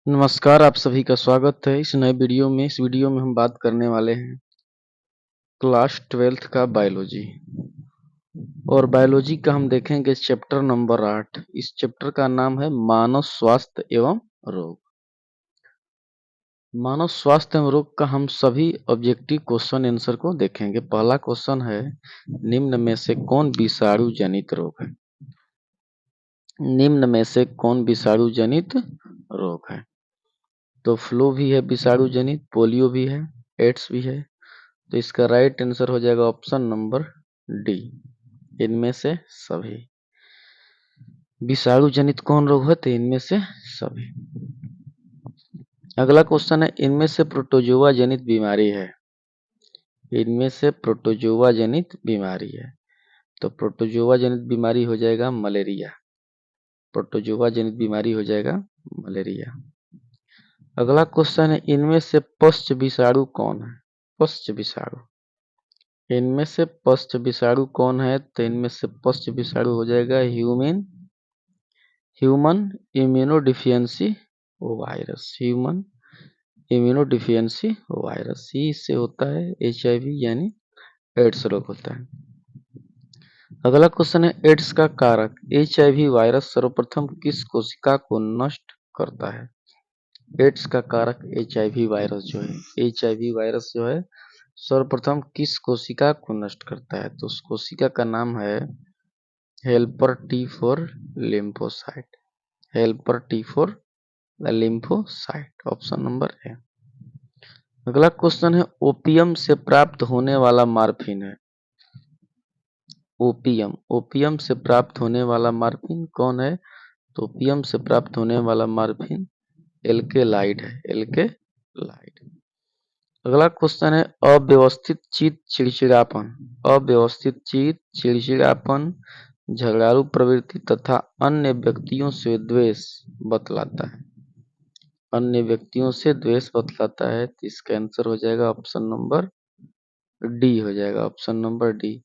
नमस्कार, आप सभी का स्वागत है इस नए वीडियो में। इस वीडियो में हम बात करने वाले हैं क्लास 12th का बायोलॉजी। और बायोलॉजी का हम देखेंगे चैप्टर नंबर 8। इस चैप्टर का नाम है मानव स्वास्थ्य एवं रोग। मानव स्वास्थ्य एवं रोग का हम सभी ऑब्जेक्टिव क्वेश्चन आंसर को देखेंगे। पहला क्वेश्चन है, निम्न में से कौन विषाणु जनित रोग है? निम्न में से कौन विषाणु जनित रोग है? तो फ्लू भी है विषाणु जनित, पोलियो भी है, एड्स भी है। तो इसका राइट आंसर हो जाएगा ऑप्शन नंबर डी, इनमें से सभी। विषाणु जनित कौन रोग है? तो इनमें से सभी। अगला क्वेश्चन है, इनमें से प्रोटोजोआ जनित बीमारी है? इनमें से प्रोटोजोआ जनित बीमारी है, तो प्रोटोजोआ जनित बीमारी हो जाएगा मलेरिया। प्रोटोजोआ जनित बीमारी हो जाएगा मलेरिया। अगला क्वेश्चन है, इनमें से पश्च विषाणु कौन है? पश्च विषाणु, इनमें से पश्च विषाणु कौन है? तो इनमें से पश्च विषाणु हो जाएगा human immunodeficiency virus. Human immunodeficiency virus ही इससे होता है HIV यानी एड्स रोग होता है। अगला क्वेश्चन है, एड्स का कारक HIV वायरस सर्वप्रथम किस कोशिका को नष्ट करता है? एड्स का कारक HIV वायरस जो है, HIV वायरस जो है सर्वप्रथम किस कोशिका को नष्ट करता है? तो उस कोशिका का नाम है helper T4 lymphocyte. Helper T4 lymphocyte, option number है। अगला क्वेश्चन है, ओपियम से प्राप्त होने वाला मार्फिन है? ओपियम से प्राप्त होने वाला मार्फिन कौन है? तो ओपियम से प्राप्त होने वाला मार्फिन एल्केलाइड है, एल्केलाइड। अगला क्वेश्चन है, अव्यवस्थित चित्त चिड़चिड़ापन। अव्यवस्थित चित्त चिड़चिड़ापन, झगड़ालू प्रवृत्ति तथा अन्य व्यक्तियों से द्वेष बतलाता है। अन्य व्यक्तियों से द्वेष बतलाता है, तो इसका आंसर हो जाएगा ऑप्शन नंबर डी, हो जाएगा ऑप्शन नंबर डी।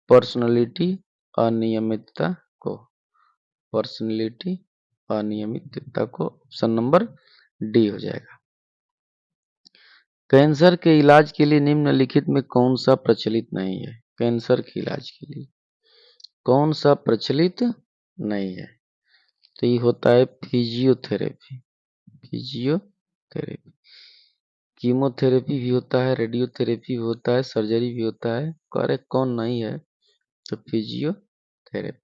पर्सनैलिटी अनियमितता को, पर्सनैलिटी अनियमितता को ऑप्शन नंबर डी हो जाएगा। कैंसर के इलाज के लिए निम्नलिखित में कौन सा प्रचलित नहीं है? कैंसर के इलाज के लिए कौन सा प्रचलित नहीं है? तो ये होता है फिजियोथेरेपी। फिजियोथेरेपी, कीमोथेरेपी भी होता है, रेडियोथेरेपी भी होता है, सर्जरी भी होता है। करेक्ट कौन नहीं है? तो फिजियोथेरेपी।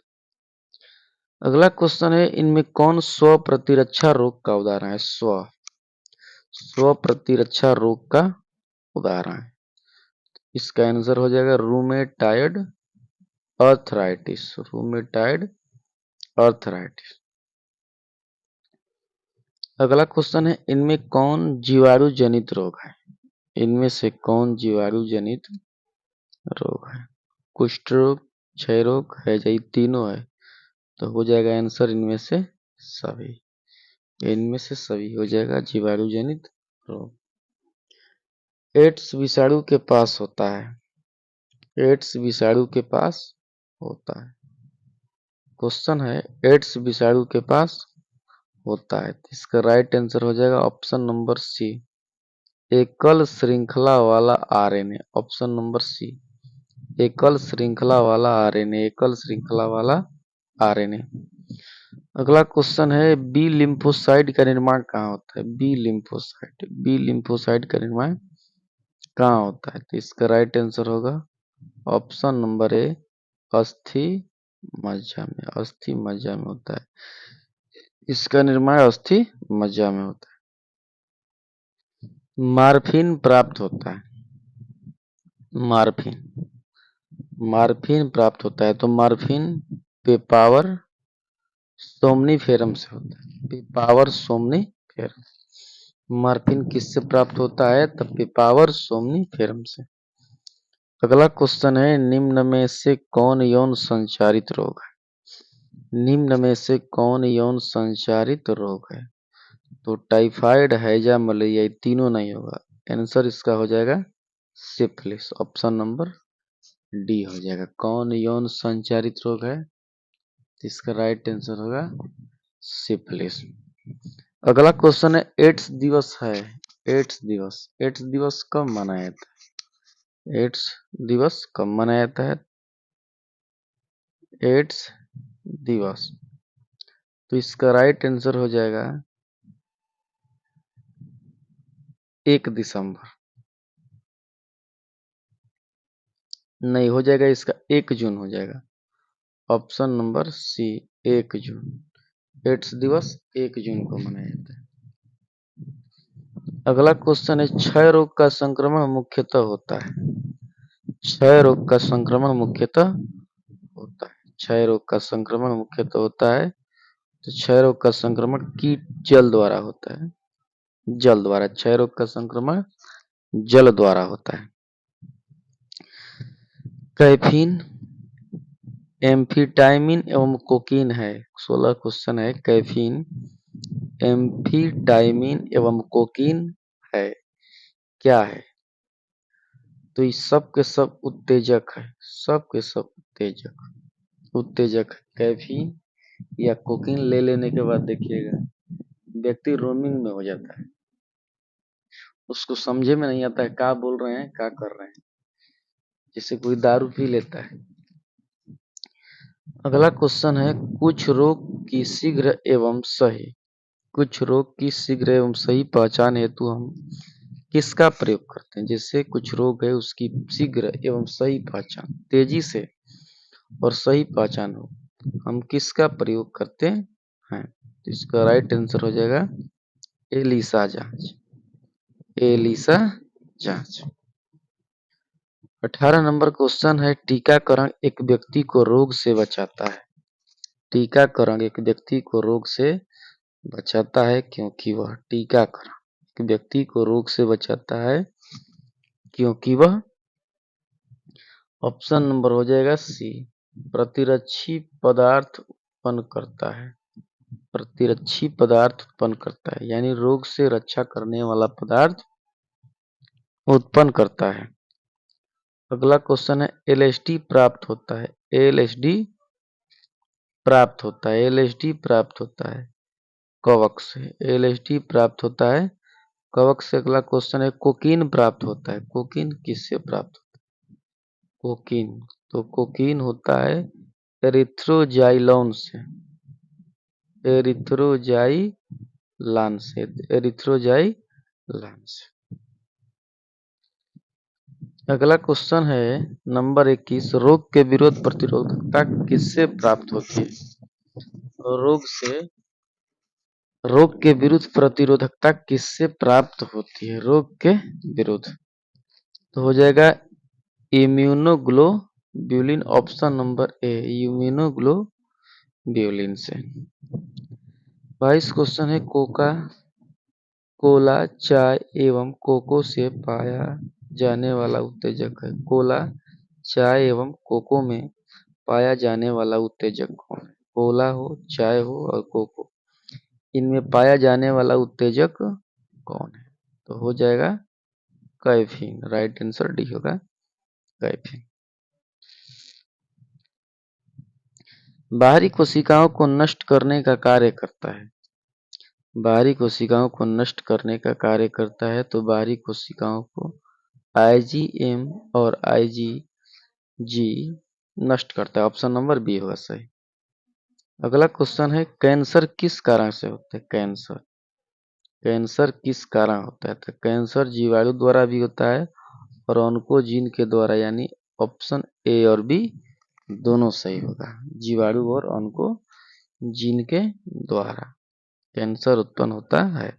अगला क्वेश्चन है, इनमें कौन स्व प्रतिरक्षा रोग का उदाहरण है? स्व प्रतिरक्षा रोग का उदाहरण है, इसका आंसर हो जाएगा रूमेटाइड अर्थराइटिस। Rheumatoid arthritis. अगला क्वेश्चन है, इनमें कौन जीवाणु जनित रोग है? इनमें से कौन जीवाणु जनित रोग है? कुष्ठ रोग, क्षय रोग, हैजा, तीनों है, तो हो जाएगा आंसर इनमें से सभी। इनमें से सभी हो जाएगा जीवाणु जनित रोग। एड्स विषाणु के पास होता है। एड्स विषाणु के पास होता है। क्वेश्चन है, एड्स विषाणु के पास होता है, तो इसका राइट आंसर हो जाएगा ऑप्शन नंबर सी, एकल श्रृंखला वाला RNA। ऑप्शन नंबर सी, एकल श्रृंखला वाला RNA, एकल श्रृंखला वाला RNA। अगला क्वेश्चन है, बी लिम्फोसाइट का निर्माण कहाँ होता है? बी लिम्फोसाइट का निर्माण कहाँ होता है? तो इसका राइट आंसर होगा ऑप्शन नंबर ए, अस्थि मज्जा में। अस्थि मज्जा में होता है, इसका निर्माण अस्थि मज्जा में होता है। मार्फिन प्राप्त होता है, मार्फिन प्राप्त होता है, तो मार्फिन पेपावर सोमनीफेरम से होता है। पेपावर सोमनीफेरम। मार्फिन किससे प्राप्त होता है? तो पेपावर सोमनीफेरम से। अगला क्वेश्चन है, निम्न में से कौन यौन संचारित रोग है? निम्न में से कौन यौन संचारित रोग है? तो टाइफाइड, हैजा, मलेरिया, ये तीनों नहीं होगा। आंसर इसका हो जाएगा सिफिलिस। ऑप्शन नंबर डी हो जाएगा। कौन यौन संचारित रोग है? इसका राइट आंसर होगा सिफिलिस। अगला क्वेश्चन है एड्स दिवस है। एड्स दिवस कब मनाया जाता है? एड्स दिवस कब मनाया जाता है? एड्स दिवस, तो इसका राइट आंसर हो जाएगा 1 दिसंबर। नहीं हो जाएगा, इसका 1 जून हो जाएगा। ऑप्शन नंबर सी, 1 जून। एड्स दिवस 1 जून को मनाया जाता है। अगला क्वेश्चन है क्षय रोग का संक्रमण मुख्यतः होता है। क्षय रोग का संक्रमण मुख्यतः होता है। क्षय रोग का संक्रमण मुख्यतः होता है, तो क्षय रोग का संक्रमण कीट जल द्वारा होता है। जल द्वारा क्षय रोग का संक्रमण जल द्वारा होता है। कैफीन, एम्फीटाइमिन एवं कोकीन है। 16 क्वेश्चन है। कैफीन, एम्फीटाइमिन एवं कोकीन है, क्या है? तो ये सब के सब उत्तेजक है। सब के सब उत्तेजक है। कैफीन या कोकीन ले लेने के बाद देखिएगा व्यक्ति रोमिंग में हो जाता है, उसको समझे में नहीं आता है क्या बोल रहे हैं क्या कर रहे हैं, जैसे कोई दारू पी लेता है। अगला क्वेश्चन है कुछ रोग की शीघ्र एवं सही पहचान हेतु हम किसका प्रयोग करते हैं? जैसे कुछ रोग है उसकी शीघ्र एवं सही पहचान, तेजी से और सही पहचान हो, हम किसका प्रयोग करते हैं? तो इसका राइट आंसर हो जाएगा एलिसा जांच। एलिसा जांच। 18 नंबर क्वेश्चन है टीकाकरण एक व्यक्ति को रोग से बचाता है। टीकाकरण एक व्यक्ति को रोग से बचाता है क्योंकि वह टीकाकरण एक व्यक्ति को रोग से बचाता है क्योंकि वह, ऑप्शन नंबर हो जाएगा सी, प्रतिरक्षी पदार्थ उत्पन्न करता है। प्रतिरक्षी पदार्थ उत्पन्न करता है, यानी रोग से रक्षा करने वाला पदार्थ उत्पन्न करता है। अगला क्वेश्चन है एलएसडी प्राप्त होता है। एलएसडी प्राप्त होता है। एलएसडी प्राप्त होता है कवक से। एलएसडी प्राप्त होता है कवक से। अगला क्वेश्चन है कोकीन प्राप्त होता है। कोकीन किससे प्राप्त होता है? कोकीन, तो कोकीन होता है एरिथ्रोजाइलोन से। एरिथ्रोजाइलान से। एरिथ्रोजाइलान से। अगला क्वेश्चन है नंबर 21, रोग के विरोध प्रतिरोधकता किससे प्राप्त होती है? रोग के विरुद्ध प्रतिरोधकता किससे प्राप्त होती है? रोग के विरुद्ध, तो हो जाएगा immunoglobulin. Option number A, immunoglobulin से। 22 क्वेश्चन है कोला चाय एवं कोको से पाया जाने वाला उत्तेजक है। कोला चाय एवं कोको में पाया जाने वाला उत्तेजक कौन है? कोला हो, चाय हो और कोको, इनमें पाया जाने वाला उत्तेजक कौन है? तो हो जाएगा कैफीन। राइट आंसर डी होगा कैफीन। बाहरी कोशिकाओं को नष्ट करने का कार्य करता है। बाहरी कोशिकाओं को नष्ट करने का कार्य करता है, तो बाहरी कोशिकाओं को आईजीएम और आईजीजी नष्ट करता है। ऑप्शन नंबर बी होगा सही। अगला क्वेश्चन है कैंसर किस कारण से होता है? कैंसर किस कारण होता है? तो कैंसर जीवाणु द्वारा भी होता है और ऑन्कोजीन के द्वारा, यानी ऑप्शन ए और बी दोनों सही होगा। जीवाणु और ऑन्कोजीन के द्वारा कैंसर उत्पन्न होता है।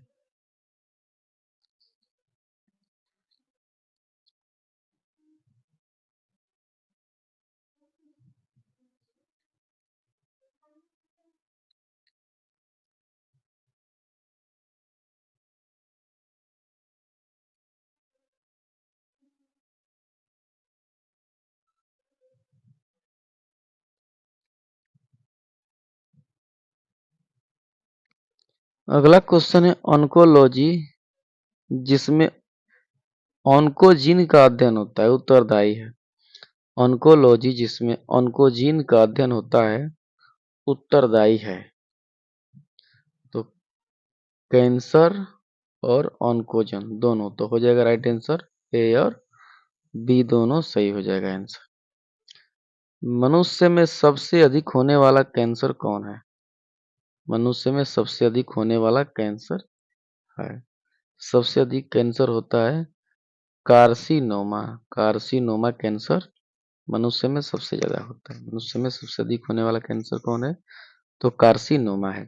अगला क्वेश्चन है ऑन्कोलॉजी जिसमें ऑन्कोजीन का अध्ययन होता है, उत्तरदायी है। ऑन्कोलॉजी जिसमें ऑन्कोजीन का अध्ययन होता है, उत्तरदायी है। तो कैंसर और ऑन्कोजन दोनों, तो हो जाएगा राइट आंसर ए और बी दोनों सही हो जाएगा आंसर। मनुष्य में सबसे अधिक होने वाला कैंसर कौन है? मनुष्य में सबसे अधिक होने वाला कैंसर है, सबसे अधिक कैंसर होता है कार्सिनोमा। कार्सिनोमा कैंसर मनुष्य में सबसे ज्यादा होता है। मनुष्य में सबसे अधिक होने वाला कैंसर कौन है? तो कार्सिनोमा है।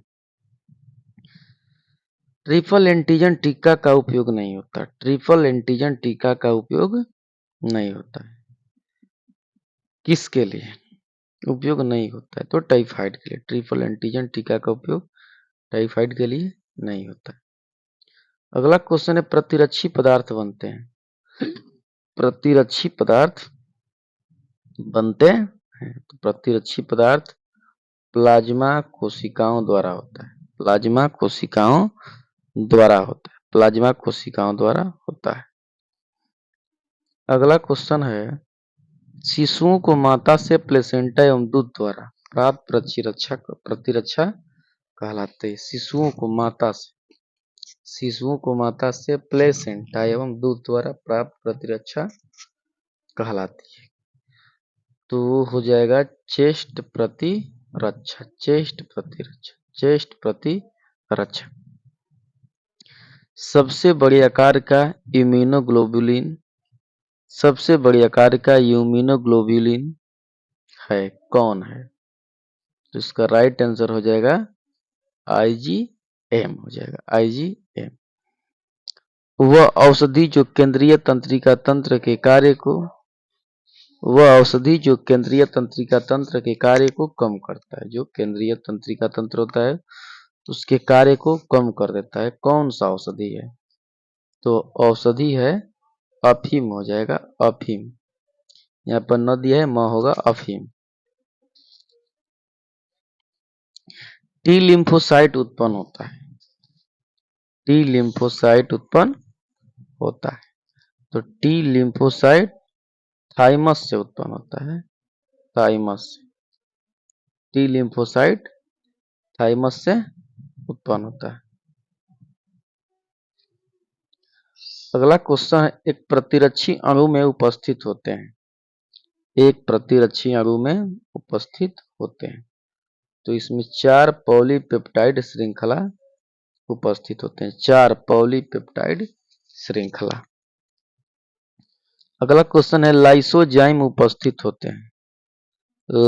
ट्रिपल एंटीजन टीका का उपयोग नहीं होता। ट्रिपल एंटीजन टीका का उपयोग नहीं होता है। किसके लिए उपयोग नहीं होता है? तो टाइफाइड के लिए। ट्रिपल एंटीजन टीका का उपयोग टाइफाइड के लिए नहीं होता है। अगला क्वेश्चन है प्रतिरक्षी पदार्थ बनते हैं। प्रतिरक्षी पदार्थ बनते हैं तो प्रतिरक्षी पदार्थ प्लाज्मा कोशिकाओं द्वारा होता है। प्लाज्मा कोशिकाओं द्वारा होता है। प्लाज्मा कोशिकाओं द्वारा होता है। अगला क्वेश्चन है शिशुओं को माता से प्लेसेंटा एवं दूध द्वारा प्राप्त प्रतिरक्षा कहलाते हैं। शिशुओं को माता से प्लेसेंटा एवं दूध द्वारा प्राप्त प्रतिरक्षा कहलाती है। तो हो जाएगा चेस्ट प्रतिरक्षा। चेस्ट प्रतिरक्षा। चेस्ट प्रतिरक्षा। सबसे बड़े आकार का इम्यूनोग्लोबुलिन, सबसे बड़े आकार का इम्यूनोग्लोबुलिन है कौन है? तो इसका राइट आंसर हो जाएगा आईजीएम हो जाएगा आईजीएम। वह औषधि जो केंद्रीय तंत्रिका तंत्र के कार्य को वह औषधि जो केंद्रीय तंत्रिका तंत्र के कार्य को कम करता है। जो केंद्रीय तंत्रिका तंत्र होता है उसके कार्य को कम कर देता है। कौन सा औषधि है? तो औषधि है अफीम हो जाएगा अफीम। यहाँ पर न दिया है, म होगा अफीम। टी लिम्फोसाइट उत्पन्न होता है। टी लिम्फोसाइट उत्पन्न होता है तो टी लिम्फोसाइट थाइमस से उत्पन्न होता है। थाइमस से। टी लिम्फोसाइट थाइमस से उत्पन्न होता है। अगला क्वेश्चन है एक प्रतिरक्षी अणु में उपस्थित होते हैं। एक प्रतिरक्षी अणु में उपस्थित होते हैं तो इसमें 4 पॉलीपेप्टाइड श्रृंखला उपस्थित होते हैं। 4 पॉलीपेप्टाइड श्रृंखला। अगला क्वेश्चन है लाइसोजाइम उपस्थित होते हैं।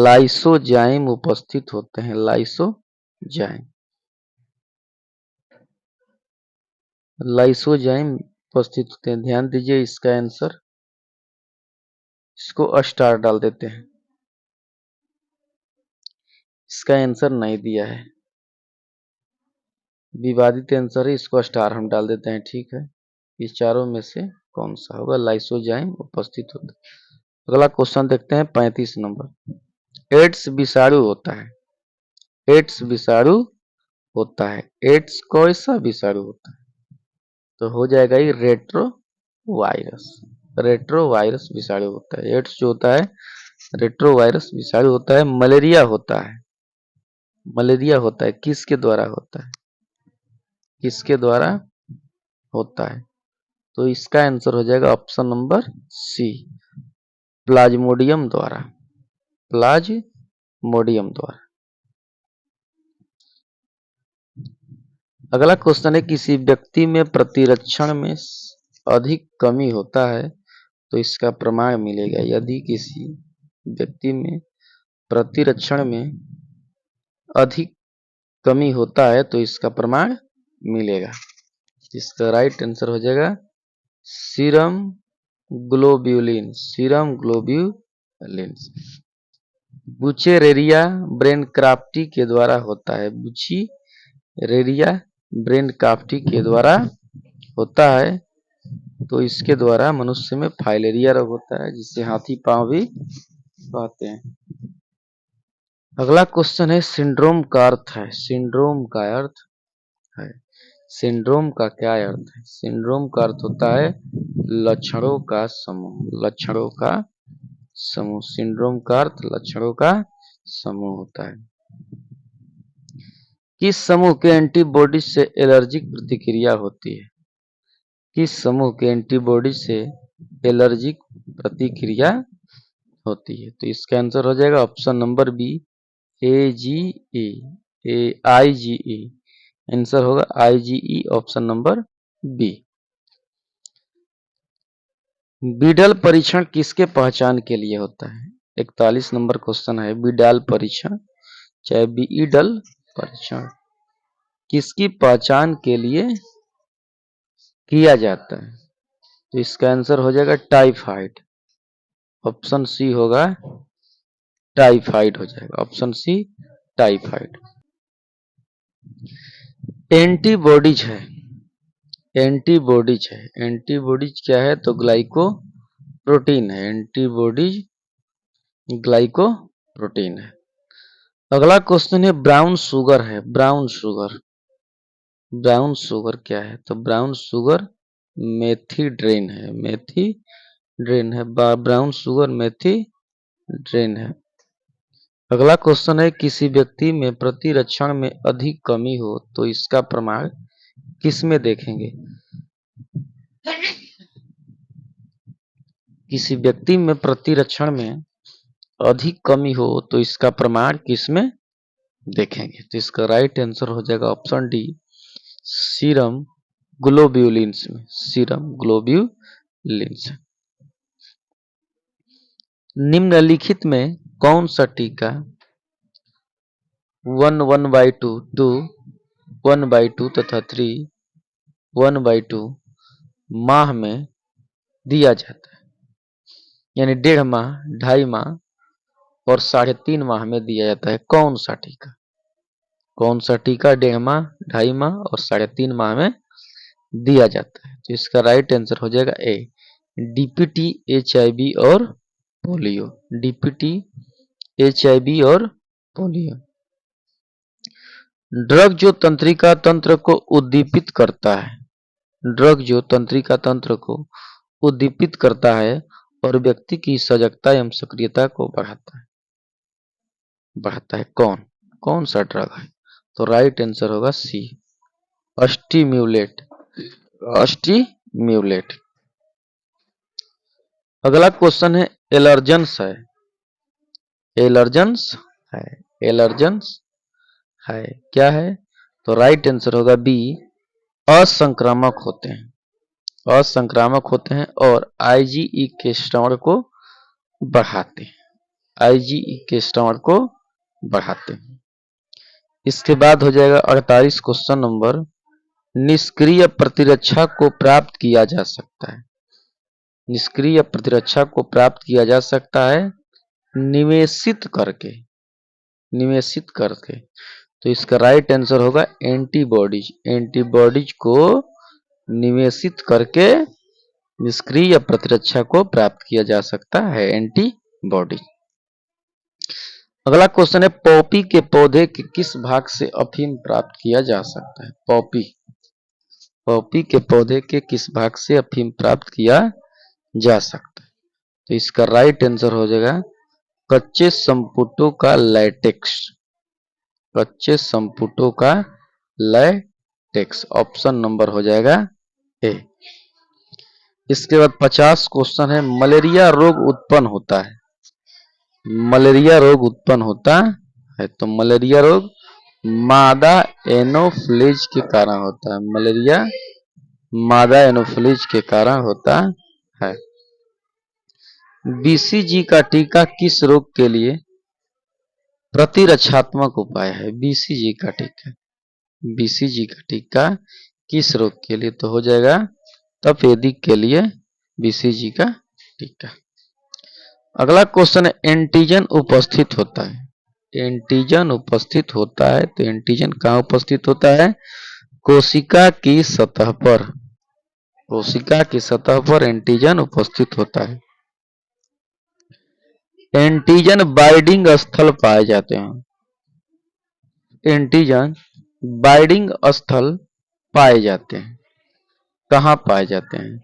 लाइसोजाइम उपस्थित होते हैं। लाइसोजाइम। लाइसोजाइम उपस्थित होते हैं। ध्यान दीजिए इसका आंसर, इसको स्टार डाल देते हैं। इसका आंसर नहीं दिया है, विवादित आंसर है, इसको स्टार हम डाल देते हैं। ठीक है, इस चारों में से कौन सा होगा? लाइसोजाइम उपस्थित होता है। अगला क्वेश्चन देखते हैं 35 नंबर। एड्स विषाणु होता है। एड्स विषाणु होता है। एड्स कैसा विषाणु होता है? तो हो जाएगा ये रेट्रो वायरस। रेट्रो वायरस विषाणु होता है। एड्स जो होता है रेट्रो वायरस विषाणु होता है। मलेरिया होता है। मलेरिया होता है किसके द्वारा होता है? किसके द्वारा होता है? तो इसका आंसर हो जाएगा ऑप्शन नंबर सी, प्लाज्मोडियम द्वारा। प्लाज्मोडियम द्वारा। अगला क्वेश्चन है किसी व्यक्ति में प्रतिरक्षण में अधिक कमी होता है तो इसका प्रमाण मिलेगा। यदि किसी व्यक्ति में प्रतिरक्षण में अधिक कमी होता है तो इसका प्रमाण मिलेगा। इसका राइट आंसर हो जाएगा serum globulin. Serum globulin. Wuchereria bancrofti के द्वारा होता है। बुचेरेरिया ब्रेनक्राफ्टी के द्वारा होता है तो इसके द्वारा मनुष्य में फाइलेरिया रोग होता है जिसे हाथी पांव भी कहते हैं। अगला क्वेश्चन है सिंड्रोम का अर्थ है। सिंड्रोम का अर्थ है। सिंड्रोम का क्या अर्थ है? सिंड्रोम का अर्थ होता है लक्षणों का समूह। लक्षणों का समूह। सिंड्रोम का अर्थ लक्षणों का समूह होता है। किस समूह के एंटीबॉडीज से एलर्जिक प्रतिक्रिया होती है? किस समूह के एंटीबॉडीज से एलर्जिक प्रतिक्रिया होती है? तो इसका आंसर हो जाएगा option number B, AGE, IgE। Answer होगा IgE, ऑप्शन नंबर बी। बीडल परीक्षण किसके पहचान के लिए होता है? 41 नंबर क्वेश्चन है। बीडल परीक्षण चाहे बीडल परीक्षण किसकी पहचान के लिए किया जाता है? तो इसका आंसर हो जाएगा टाइफाइड, ऑप्शन सी होगा टाइफाइड हो जाएगा, ऑप्शन सी टाइफाइड। एंटीबॉडीज है, एंटीबॉडीज है, एंटीबॉडीज क्या है? तो ग्लाइको प्रोटीन है, एंटीबॉडीज ग्लाइको प्रोटीन है। अगला क्वेश्चन है ब्राउन शुगर है, ब्राउन शुगर, ब्राउन शुगर क्या है? तो ब्राउन शुगर मेथीड्रेन है, मेथीड्रेन है, ब्राउन शुगर मेथीड्रेन है। अगला क्वेश्चन है किसी व्यक्ति में प्रतिरक्षण में अधिक कमी हो तो इसका प्रमाण किस में देखेंगे? किसी व्यक्ति में प्रतिरक्षण में अधिक कमी हो तो इसका प्रमाण किस में देखेंगे? तो इसका राइट आंसर हो जाएगा ऑप्शन डी, सीरम ग्लोब्यूलिन्स में, सीरम ग्लोब्यूलिन्स। निम्नलिखित में कौन सा टीका 1/2, 2 1/2 तथा 3 1/2 माह में दिया जाता है? यानी 1.5 माह, 2.5 माह और 3.5 माह में दिया जाता है। कौन सा टीका? कौन सा टीका 1.5 माह, 2.5 माह और 3.5 माह में दिया जाता है? तो इसका राइट आंसर हो जाएगा ए, डीपीटी, HIV और पोलियो, डीपीटी, HIV और पोलियो। ड्रग जो तंत्रिका तंत्र को उद्दीपित करता है, ड्रग जो तंत्रिका तंत्र को उद्दीपित करता है और व्यक्ति की सजगता एवं सक्रियता को बढ़ाता है, कौन सा ड्रग है? तो राइट आंसर होगा सी, स्टिम्युलेट, स्टिम्युलेट। अगला क्वेश्चन है एलर्जेंस है, एलर्जेंस है, एलर्जेंस है क्या है? तो राइट आंसर होगा बी, असंक्रामक होते हैं, असंक्रामक होते हैं और IgE के श्रवण को बढ़ाते हैं, IgE के श्रवण को बढ़ाते हैं। इसके बाद हो जाएगा 48 क्वेश्चन नंबर, निष्क्रिय प्रतिरक्षा को प्राप्त किया जा सकता है, निष्क्रिय प्रतिरक्षा को प्राप्त किया जा सकता है निवेशित करके, निवेशित करके। तो इसका राइट आंसर होगा एंटीबॉडीज, एंटीबॉडीज को निवेशित करके निष्क्रिय प्रतिरक्षा को प्राप्त किया जा सकता है, एंटीबॉडीज। अगला क्वेश्चन है पॉपी के पौधे के किस भाग से अफीम प्राप्त किया जा सकता है? पॉपी, पॉपी के पौधे के किस भाग से अफीम प्राप्त किया जा सकता है? तो इसका राइट आंसर हो जाएगा कच्चे संपुटों का लैटेक्स, कच्चे संपुटों का लैटेक्स, ऑप्शन नंबर हो जाएगा ए। इसके बाद 50 क्वेश्चन है मलेरिया रोग उत्पन्न होता है, मलेरिया रोग उत्पन्न होता है तो मलेरिया रोग मादा एनोफ्लिज के कारण होता है, मलेरिया मादा एनोफ्लिज के कारण होता है। BCG का टीका किस रोग के लिए प्रतिरक्षात्मक उपाय है? BCG का टीका, BCG का टीका किस रोग के लिए? तो हो जाएगा तपेदिक के लिए BCG का टीका। अगला क्वेश्चन है एंटीजन उपस्थित होता है, एंटीजन उपस्थित होता है तो एंटीजन कहाँ उपस्थित होता है? कोशिका की सतह पर, कोशिका की सतह पर एंटीजन उपस्थित होता है। एंटीजन बाइंडिंग स्थल पाए जाते हैं, एंटीजन बाइंडिंग स्थल पाए जाते हैं, कहाँ पाए जाते हैं?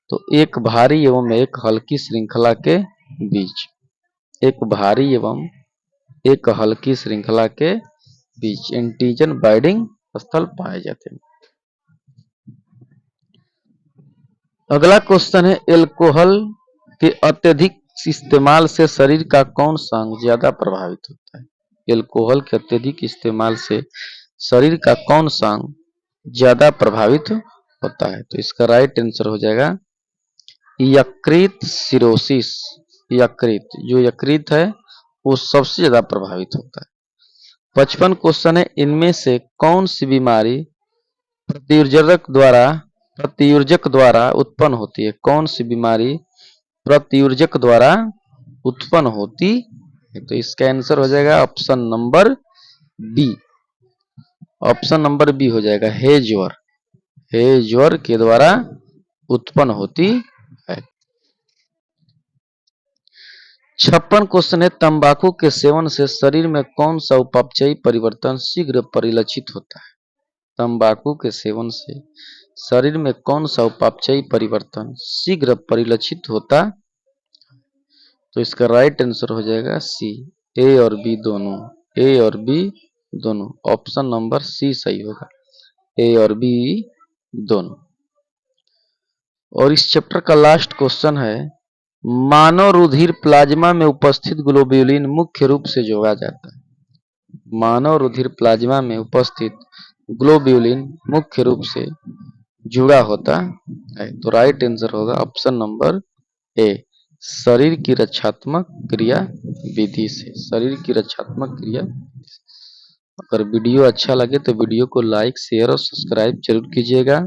तो एक भारी एवं एक हल्की श्रृंखला के बीच, एक भारी एवं एक हल्की श्रृंखला के बीच एंटीजन बाइंडिंग स्थल पाए जाते हैं। अगला क्वेश्चन है एल्कोहल के अत्यधिक इस्तेमाल से शरीर का कौन सा अंग ज्यादा प्रभावित होता है? एल्कोहल के अत्यधिक इस्तेमाल से शरीर का कौन सा अंग ज्यादा प्रभावित होता है? तो इसका राइट आंसर हो जाएगा यकृत सिरोसिस। यकृत, जो यकृत है वो सबसे ज्यादा प्रभावित होता है। 55 क्वेश्चन है इनमें से कौन सी बीमारी प्रतियोजक द्वारा उत्पन्न होती है? कौन सी बीमारी प्रतियोजक द्वारा उत्पन्न होती है? तो इसका आंसर हो जाएगा option number B. Option number B हो जाएगा हे ज्वर। हे ज्वर के द्वारा उत्पन्न होती है। 56 क्वेश्चन है तंबाकू के सेवन से शरीर में कौन सा उपापचयी परिवर्तन शीघ्र परिलक्षित होता है? तंबाकू के सेवन से शरीर में कौन सा उपापचयी परिवर्तन शीघ्र परिलक्षित होता? तो इसका राइट आंसर हो जाएगा सी, ए और बी दोनों। ए और बी दोनों, ऑप्शन नंबर सी सही होगा, ए और बी दोनों। और इस चैप्टर का लास्ट क्वेश्चन है मानव रुधिर प्लाज्मा में उपस्थित ग्लोब्यूलिन मुख्य रूप से जोड़ा जाता है। मानव रुधिर प्लाज्मा में उपस्थित ग्लोब्यूलिन मुख्य रूप से जुड़ा होता है। तो राइट आंसर होगा ऑप्शन नंबर ए, शरीर की रक्षात्मक क्रिया विधि से। शरीर की रक्षात्मक क्रिया। अगर वीडियो अच्छा लगे तो वीडियो को लाइक शेयर और सब्सक्राइब जरूर कीजिएगा।